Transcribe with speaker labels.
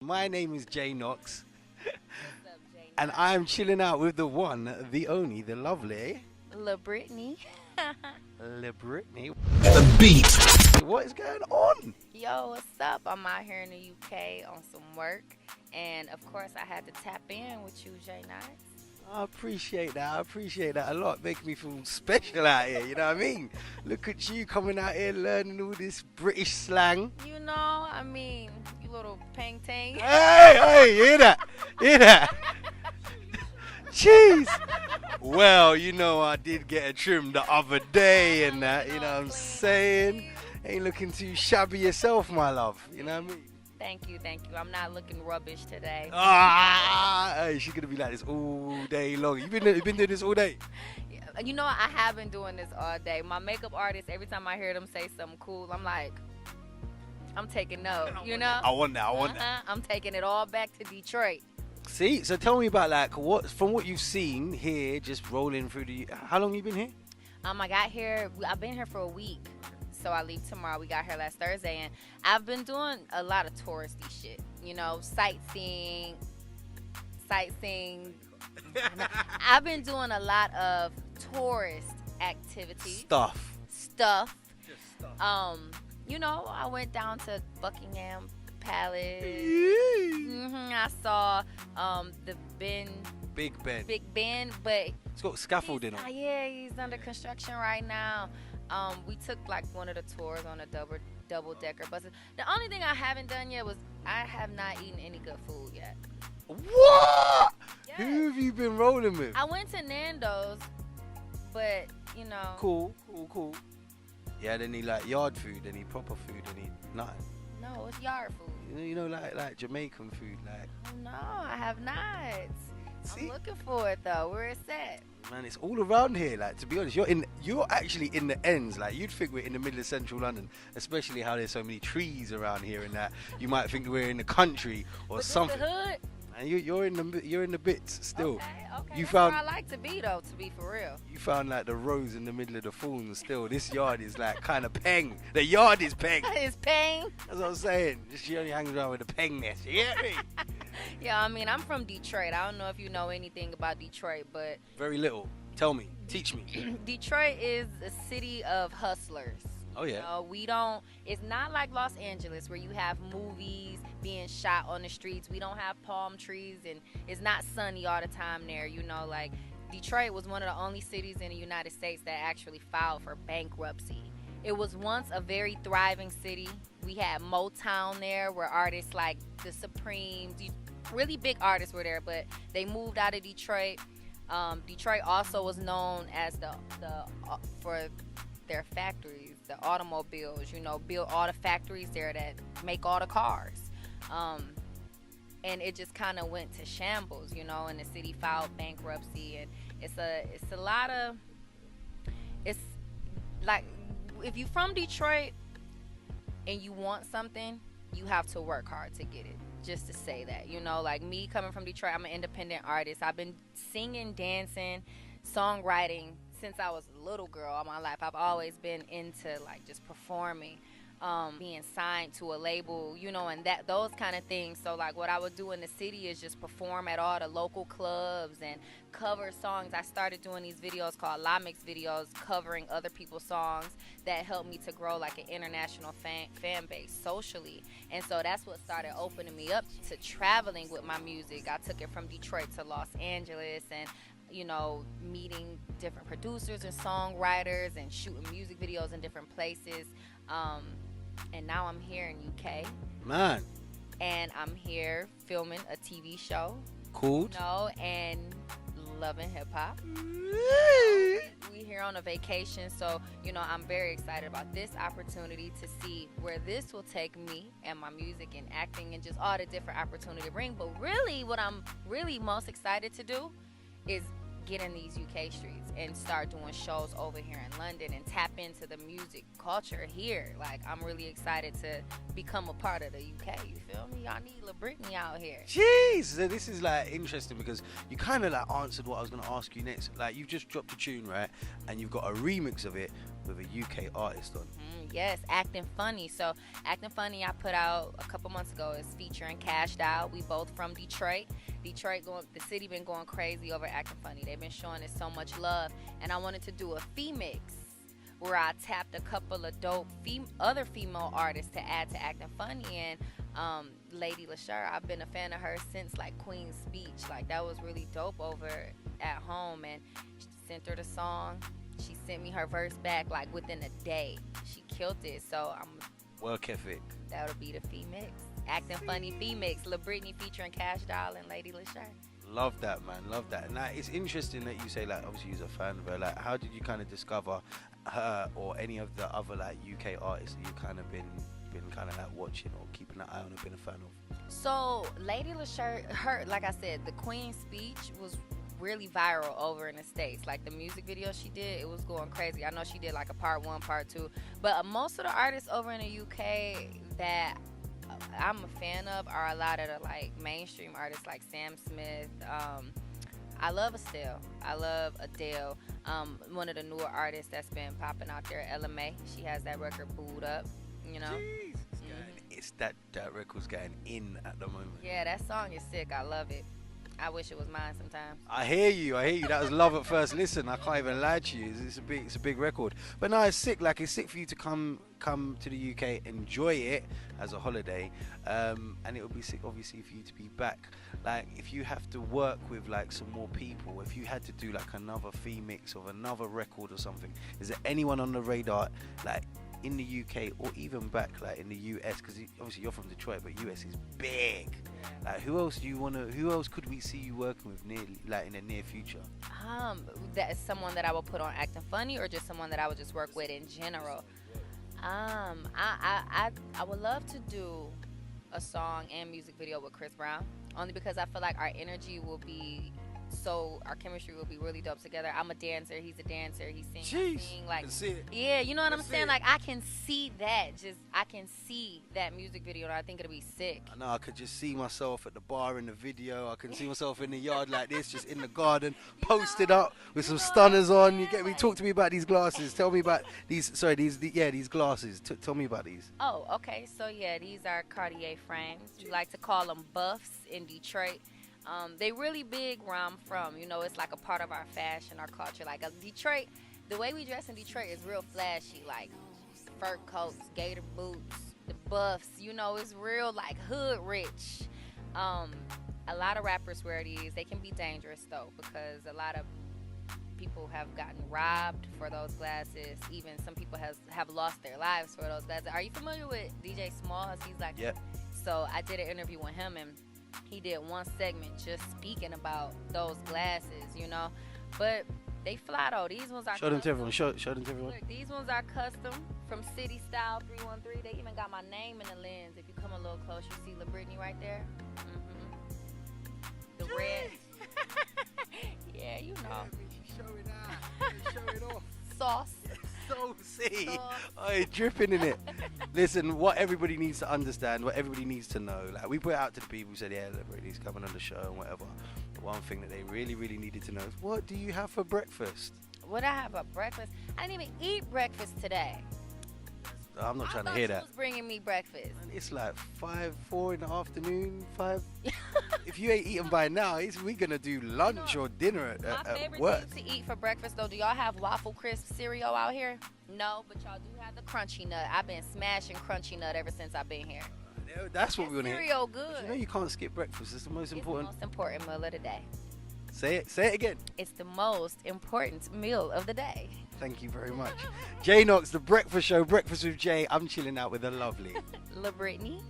Speaker 1: My name is Jay Knox,
Speaker 2: What's up, Jay
Speaker 1: and
Speaker 2: Knox?
Speaker 1: I'm chilling out with the one, the only, the lovely
Speaker 2: LaBritney.
Speaker 1: LaBritney.
Speaker 3: The beat.
Speaker 1: What is going on?
Speaker 2: Yo, what's up? I'm out here in the UK on some work. And of course, I had to tap in with you, Jay Knox.
Speaker 1: I appreciate that. I appreciate that a lot. Make me feel special out here. You know what I mean? Look at you coming out here learning all this British slang.
Speaker 2: You little pang tang.
Speaker 1: Hey, hear that? Hear that? Jeez. Well, I did get a trim the other day and that, you know what I'm saying? Ain't looking too shabby yourself, my love. You know what I mean?
Speaker 2: Thank you. I'm not looking rubbish today.
Speaker 1: Hey, she's gonna be like this all day long. You been doing this all day?
Speaker 2: You know, I have been doing this all day. My makeup artist, every time I hear them say something cool, I'm like, I'm taking note, you know?
Speaker 1: I want that.
Speaker 2: I'm taking it all back to Detroit.
Speaker 1: See, so tell me about from what you've seen here, just rolling through How long you been here?
Speaker 2: I've been here for a week. So I leave tomorrow. We got here last Thursday, and I've been doing a lot of touristy shit. You know, sightseeing. I've been doing a lot of tourist activities.
Speaker 1: Stuff. Just stuff.
Speaker 2: I went down to Buckingham Palace. I saw the
Speaker 1: Big Ben.
Speaker 2: Big Ben, but
Speaker 1: It's got scaffolding on.
Speaker 2: yeah, he's under construction right now. We took like one of the tours on a double decker bus. The only thing I haven't done yet was I have not eaten any good food yet.
Speaker 1: What?
Speaker 2: Yes.
Speaker 1: Who have you been rolling with?
Speaker 2: I went to Nando's, but
Speaker 1: Cool. Yeah, they need like yard food, they need proper food, they need nothing.
Speaker 2: no, it's yard food.
Speaker 1: Like Jamaican food, like.
Speaker 2: Oh no, I have not.
Speaker 1: See?
Speaker 2: I'm looking for it though. Where it's at?
Speaker 1: Man, it's all around here. Like, to be honest, you're actually in the ends. Like, you'd think we're in the middle of central London, especially how there's so many trees around here and that. You might think we're in the country or
Speaker 2: But
Speaker 1: something.
Speaker 2: This the hood.
Speaker 1: And you're in the bits still.
Speaker 2: Okay.
Speaker 1: You
Speaker 2: That's
Speaker 1: found-
Speaker 2: where I like to be though. To be for real.
Speaker 1: You found like the rose in the middle of the thorns still. This yard is like kind of peng. The yard is peng.
Speaker 2: It's pain.
Speaker 1: That's what I'm saying. She only hangs around with the peng nest. You get me?
Speaker 2: Yeah, I'm from Detroit. I don't know if you know anything about Detroit, but
Speaker 1: Very little. Tell me. Teach me.
Speaker 2: Detroit is a city of hustlers.
Speaker 1: Oh yeah.
Speaker 2: It's not like Los Angeles where you have movies being shot on the streets. We don't have palm trees and it's not sunny all the time there. Like Detroit was one of the only cities in the United States that actually filed for bankruptcy. It was once a very thriving city. We had Motown there where artists like the Supremes, really big artists were there, but they moved out of Detroit. Detroit also was known as for their factories, the automobiles, build all the factories there that make all the cars. And it just kind of went to shambles, and the city filed bankruptcy. And it's like, if you're from Detroit and you want something, you have to work hard to get it. Just to say that, like me coming from Detroit, I'm an independent artist. I've been singing, dancing, songwriting since I was a little girl all my life. I've always been into like just performing, being signed to a label, and those kind of things. So like what I would do in the city is just perform at all the local clubs and cover songs. I started doing these videos called La Mix videos, covering other people's songs that helped me to grow like an international fan base socially. And so that's what started opening me up to traveling with my music. I took it from Detroit to Los Angeles and meeting different producers and songwriters and shooting music videos in different places. And now I'm here in UK.
Speaker 1: Man.
Speaker 2: And I'm here filming a TV show.
Speaker 1: Cool.
Speaker 2: And Love and Hiphop. We here on a vacation, so I'm very excited about this opportunity to see where this will take me and my music and acting and just all the different opportunity to bring. But really, what I'm really most excited to do is get in these UK streets and start doing shows over here in London and tap into the music culture here. Like, I'm really excited to become a part of the UK. You feel me? Y'all need LaBritney out here.
Speaker 1: Jeez, so this is like interesting because you kind of like answered what I was going to ask you next. Like, you've just dropped a tune, right? And you've got a remix of it with a UK artist on.
Speaker 2: Yes, Actin Funny. So Actin Funny, I put out a couple months ago. Is featuring Cashed Out. We both from Detroit. The city been going crazy over Actin Funny. They've been showing it so much love, and I wanted to do a femix where I tapped a couple of dope other female artists to add to Actin Funny. And Lady LaShar, I've been a fan of her since like Queen's Speech. Like that was really dope over at home, and sent her the song. She sent me her verse back like within a day. She killed it. So I'm
Speaker 1: Work ethic.
Speaker 2: That'll be the femix. Actin Funny femix. LaBritney featuring Cash Doll and Lady LaShar.
Speaker 1: Love that, man. Love that. And like, it's interesting that you say, like, obviously you're a fan of her. Like, how did you kind of discover her or any of the other like UK artists that you kind of been kind of like watching or keeping an eye on or been a fan of?
Speaker 2: So Lady LaShar, her, like I said, the Queen's Speech was really viral over in the States. Like the music video she did, it was going crazy. I know she did like a part 1, part 2, but most of the artists over in the UK that I'm a fan of are a lot of the like mainstream artists like Sam Smith. I love Estelle. I love Adele. One of the newer artists that's been popping out there, LMA. She has that record Booed Up, you know.
Speaker 1: Jeez, it's that record's getting in at the moment.
Speaker 2: Yeah, that song is sick. I love it. I wish it was mine sometimes.
Speaker 1: I hear you. That was love at first listen. I can't even lie to you. It's a big record. But no, it's sick. Like, it's sick for you to come to the UK, enjoy it as a holiday, and it would be sick, obviously, for you to be back. Like, if you have to work with like some more people, if you had to do like another femix of another record or something, is there anyone on the radar, like in the UK or even back like in the US? Because obviously you're from Detroit, but US is big. Like, who else could we see you working with in the near future?
Speaker 2: That is someone that I will put on Actin Funny, or just someone that I would just work with in general. I would love to do a song and music video with Chris Brown, only because I feel like our energy will be our chemistry will be really dope together. I'm a dancer, he's a dancer, he sings, I sing, like, yeah, you know what I'm saying? Like, I can see that, I can see that music video, and I think it'll be sick.
Speaker 1: I know, I could just see myself at the bar in the video. I can see myself in the yard like this, just in the garden, posted up with some stunners on. You get me? Talk to me about these glasses. Tell me about these. Sorry, these glasses. Tell me about these.
Speaker 2: Oh, okay. So yeah, these are Cartier frames. We like to call them buffs in Detroit. They really big where I'm from. You know, it's like a part of our fashion, our culture. Like Detroit, the way we dress in Detroit is real flashy, like fur coats, gator boots, the buffs. You know, it's real like hood rich. A lot of rappers wear these. They can be dangerous though, because a lot of people have gotten robbed for those glasses. Even some people have lost their lives for those glasses. Are you familiar with DJ Smalls? He's like,
Speaker 1: yeah.
Speaker 2: So I did an interview with him, and he did one segment just speaking about those glasses, you know. But they fly though. These ones are
Speaker 1: show them to everyone. Show them to everyone.
Speaker 2: Look, these ones are custom from City Style 313. They even got my name in the lens. If you come a little close, you see LaBritney right there. The red. Yeah, you know.
Speaker 1: Show it out. Show it off.
Speaker 2: Sauce.
Speaker 1: So see, oh, dripping in it. Listen, what everybody needs to understand, what everybody needs to know, like we put it out to the people who said, yeah, LaBritney's coming on the show and whatever. The one thing that they really, really needed to know is, what do you have for breakfast?
Speaker 2: What I have for breakfast? I didn't even eat breakfast today.
Speaker 1: I'm not trying to hear that.
Speaker 2: Was bringing me breakfast.
Speaker 1: And it's like 4 in the afternoon, 5. If you ain't eating by now, we gonna do lunch or dinner at work.
Speaker 2: My favorite thing to eat for breakfast though, do y'all have Waffle Crisp cereal out here? No, but y'all do have the Crunchy Nut. I've been smashing Crunchy Nut ever since I've been here.
Speaker 1: That's what we want to hear.
Speaker 2: Cereal good.
Speaker 1: But you know you can't skip breakfast. It's the most important.
Speaker 2: It's the most important meal of the day.
Speaker 1: Say it again.
Speaker 2: It's the most important meal of the day.
Speaker 1: Thank you very much. Jay Knox, The Breakfast Show, Breakfast with Jay. I'm chilling out with the lovely
Speaker 2: LaBritney.